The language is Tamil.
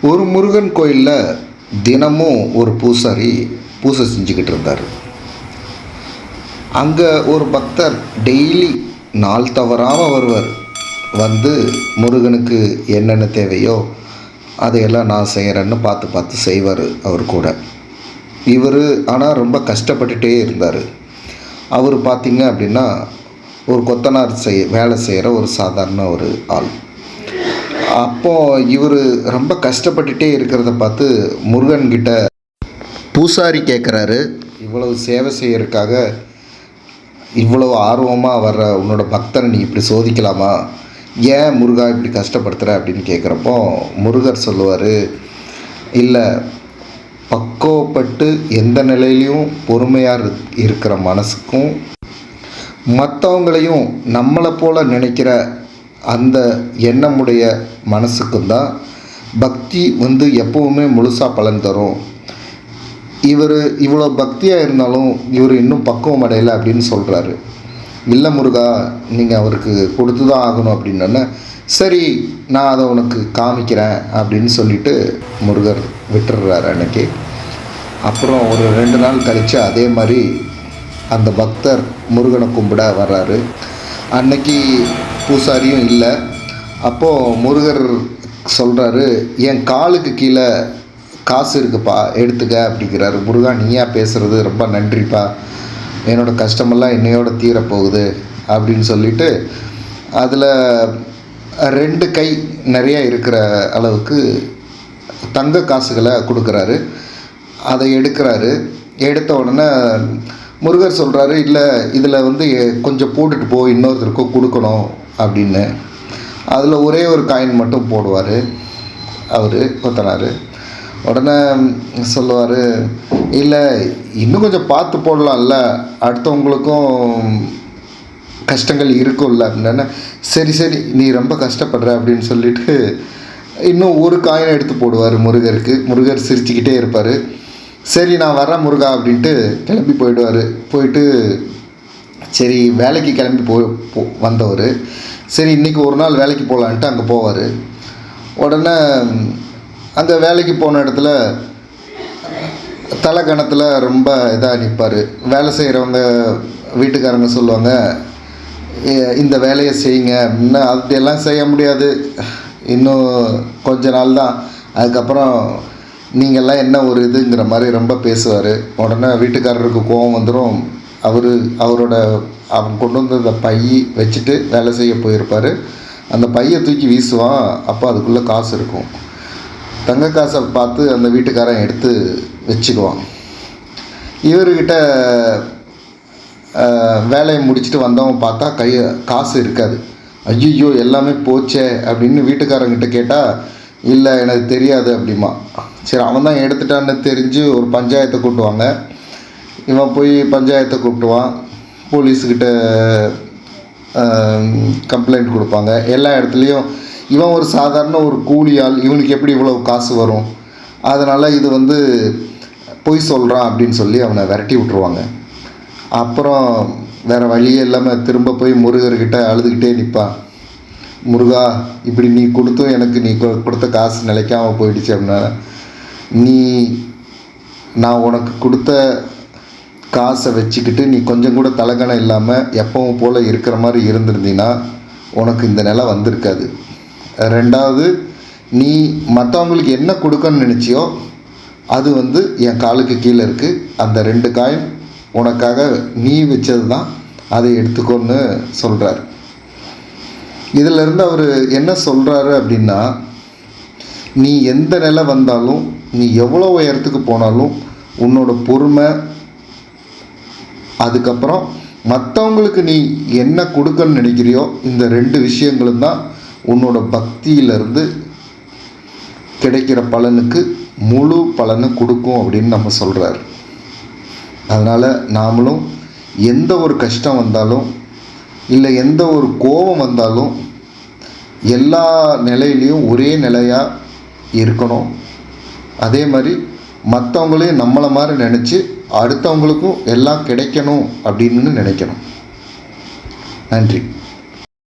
ஒரு முருகன் கோயிலில் தினமும் ஒரு பூசாரி பூசை செஞ்சுக்கிட்டு இருந்தார். அங்கே ஒரு பக்தர் டெய்லி நாள் தவறாமல் வருவார். வந்து முருகனுக்கு என்னென்ன தேவையோ அதையெல்லாம் நான் செய்கிறேன்னு பார்த்து பார்த்து செய்வார் அவர் கூட. இவர் ஆனால் ரொம்ப கஷ்டப்பட்டுட்டே இருந்தார். அவர் பார்த்திங்க அப்படின்னா ஒரு கொத்தனார் வேலை செய்கிற ஒரு சாதாரண ஒரு ஆள். அப்போது இவர் ரொம்ப கஷ்டப்பட்டுட்டே இருக்கிறத பார்த்து முருகன்கிட்ட பூசாரி கேட்குறாரு, இவ்வளவு சேவை செய்யறதுக்காக இவ்வளவு ஆர்வமாக வர்ற உன்னோட பக்தனை நீ இப்படி சோதிக்கலாமா? ஏன் முருகா இப்படி கஷ்டப்படுத்துகிற அப்படின்னு கேட்குறப்போ முருகர் சொல்லுவார், இல்லை, பக்குவப்பட்டு எந்த நிலையிலையும் பொறுமையாக இருக்கிற மனசுக்கும் மற்றவங்களையும் நம்மளை போல் நினைக்கிற அந்த எண்ணமுடைய மனசுக்கும் தான் பக்தி எப்போவுமே முழுசாக பலன் தரும். இவர் இவ்வளோ பக்தியாக இருந்தாலும் இவர் இன்னும் பக்குவம் அடையலை அப்படின்னு சொல்கிறாரு. இல்லை முருகா, நீங்கள் அவருக்கு கொடுத்து தான் ஆகணும் அப்படின்னோடனே, சரி நான் அதை உனக்கு காமிக்கிறேன் அப்படின்னு சொல்லிட்டு முருகர் விட்டுடுறாரு அன்னைக்கு. அப்புறம் ஒரு 2 நாள் கழித்து அதே மாதிரி அந்த பக்தர் முருகனை கும்பிட வர்றாரு. அன்னைக்கு பூசாரியும் இல்லை. அப்போது முருகர் சொல்கிறாரு, என் காலுக்கு கீழே காசு இருக்குப்பா, எடுத்துக்க அப்படிங்கிறாரு. முருகா, நீயா பேசுகிறது, ரொம்ப நன்றிப்பா, என்னோடய கஷ்டமெல்லாம் என்னையோட தீரப்போகுது அப்படின்னு சொல்லிட்டு அதில் 2 கை நிறையா இருக்கிற அளவுக்கு தங்க காசுகளை கொடுக்குறாரு. அதை எடுக்கிறாரு. எடுத்த உடனே முருகர் சொல்கிறாரு, இல்லை இதில் கொஞ்சம் போட்டுட்டு போ, இன்னொருத்தருக்கும் கொடுக்கணும் அப்படின்னு. அதில் ஒரே ஒரு காயின் மட்டும் போடுவார் அவர் கொத்தனார். உடனே சொல்லுவார், இல்லை இன்னும் கொஞ்சம் பார்த்து போடலாம்ல, அடுத்தவங்களுக்கும் கஷ்டங்கள் இருக்கும்ல அப்படின்னா, சரி சரி நீ ரொம்ப கஷ்டப்படுற அப்படின்னு சொல்லிட்டு இன்னும் ஒரு காயினை எடுத்து போடுவார் முருகருக்கு. முருகர் சிரிச்சுக்கிட்டே இருப்பார். சரி நான் வரேன் முருகா அப்படின்ட்டு கிளம்பி போயிடுவார். போயிட்டு சரி வேலைக்கு கிளம்பி வந்தவர், சரி இன்றைக்கி ஒரு நாள் வேலைக்கு போகலான்ட்டு அங்கே போவார். உடனே அங்கே வேலைக்கு போன இடத்துல தலைக்கணத்தில் ரொம்ப இதாக நிற்பார். வேலை செய்கிறவங்க வீட்டுக்காரங்க சொல்லுவாங்க, இந்த வேலையை செய்யுங்க அப்படின்னா, அப்படியெல்லாம் செய்ய முடியாது, இன்னும் கொஞ்ச நாள் தான், அதுக்கப்புறம் நீங்கள்லாம் என்ன ஒரு இதுங்கிற மாதிரி ரொம்ப பேசுவார். உடனே வீட்டுக்காரருக்கு கோபம் வந்துடும். அவன் கொண்டு வந்த அந்த பை வச்சுட்டு வேலை செய்ய போயிருப்பார். அந்த பையை தூக்கி வீசுவான். அப்போ அதுக்குள்ளே காசு இருக்கும். தங்க காசை பார்த்து அந்த வீட்டுக்காரன் எடுத்து வச்சுக்குவான். இவர்கிட்ட வேலையை முடிச்சுட்டு வந்தவன் பார்த்தா காசு இருக்காது. ஐயோ எல்லாமே போச்சே அப்படின்னு வீட்டுக்காரங்கிட்ட கேட்டால், இல்லை எனக்கு தெரியாது அப்படிமா. சரி அவன் தான் எடுத்துட்டான்னு தெரிஞ்சு ஒரு பஞ்சாயத்தை கூட்டுவாங்க. இவன் போய் பஞ்சாயத்தை கூப்பிட்டுவான். போலீஸுக்கிட்ட கம்ப்ளைண்ட் கொடுப்பாங்க. எல்லா இடத்துலையும் இவன் ஒரு சாதாரண ஒரு கூலியால், இவனுக்கு எப்படி இவ்வளோ காசு வரும், அதனால் இது பொய் சொல்கிறான் அப்படின்னு சொல்லி அவனை விரட்டி விட்ருவாங்க. அப்புறம் வேறு வழியே இல்லாமல் திரும்ப போய் முருகர்கிட்ட அழுதுகிட்டே நிற்பான். முருகா, இப்படி நீ கொடுத்தும் எனக்கு நீ கொடுத்த காசு நிலைக்காமல் போயிடுச்சு அப்படின்னா, நான் உனக்கு கொடுத்த காசை வச்சுக்கிட்டு நீ கொஞ்சம் கூட தலகணம் இல்லாமல் எப்பவும் போல் இருக்கிற மாதிரி இருந்திருந்தீன்னா உனக்கு இந்த நிலை வந்திருக்காது. 2வது, நீ மற்றவங்களுக்கு என்ன கொடுக்கணும்னு நினச்சியோ அது என் காலுக்கு கீழே இருக்குது. அந்த 2 காயின் உனக்காக நீ வச்சது தான், அதை எடுத்துக்கோன்னு சொல்கிறார். இதிலிருந்து அவர் என்ன சொல்கிறாரு அப்படின்னா, நீ எந்த நிலை வந்தாலும், நீ எவ்வளோ உயரத்துக்கு போனாலும் உன்னோட பொறுமை, அதுக்கப்புறம் மற்றவங்களுக்கு நீ என்ன கொடுக்கணும்னு நினைக்கிறியோ இந்த 2 விஷயங்களும் தான் உன்னோட பக்தியிலிருந்து கிடைக்கிற பலனுக்கு முழு பலனை கொடுக்கும் அப்படின்னு நம்ம சொல்கிறார். அதனால் நாமளும் எந்த ஒரு கஷ்டம் வந்தாலும், இல்லை எந்த ஒரு கோபம் வந்தாலும், எல்லா நிலையிலையும் ஒரே நிலையாக இருக்கணும். அதே மாதிரி மற்றவங்களையும் நம்மளை மாதிரி நினச்சி அடுத்தவங்களுக்கும் எல்லாம் கிடைக்கணும் அப்படின்னு நினைக்கணும். நன்றி.